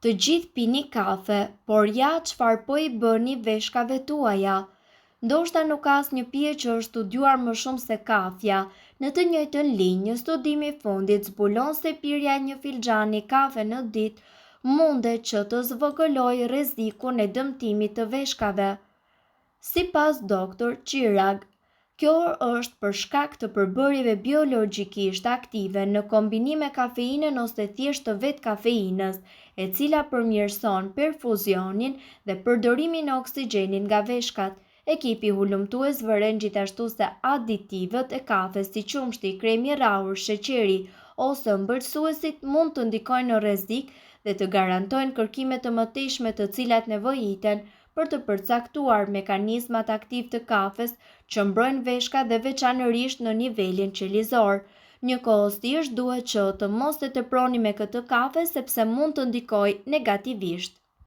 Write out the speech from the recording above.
Të gjithë pini kafe, por ja çfarë po i bëni veshkave tuaja. Ndoshta nuk ka asnjë pije që është studiuar më shumë se kafja. Në të njëjtën linjë, një studim i fundit zbulon se pirja e një filxhani kafe në ditë mundet që të zvogëlojë rrezikun e dëmtimit të veshkave. Sipas Dr. Chirag, kjo është për shkak të përbërjeve biologjikisht aktive në kombinim me kafeinën ose thjesht të vetë kafeinës, e cila përmirëson perfuzionin dhe përdorimin e oksigjenit nga veshkat. Ekipi hulumtues vëren gjithashtu se aditivët e kafes si qumshti, kremi rrahur, sheqeri ose ëmbëlsuesit mund të ndikojnë në rrezik dhe të garantojnë kërkime të mëtejshme të cilat nevojiten për të përcaktuar mekanizmat aktiv të kafes që mbrojnë veshkat dhe veçanërisht në nivelin qelizor. Njëkohësisht duhet që të mos e teproni me këtë kafe sepse mund të ndikojë negativisht.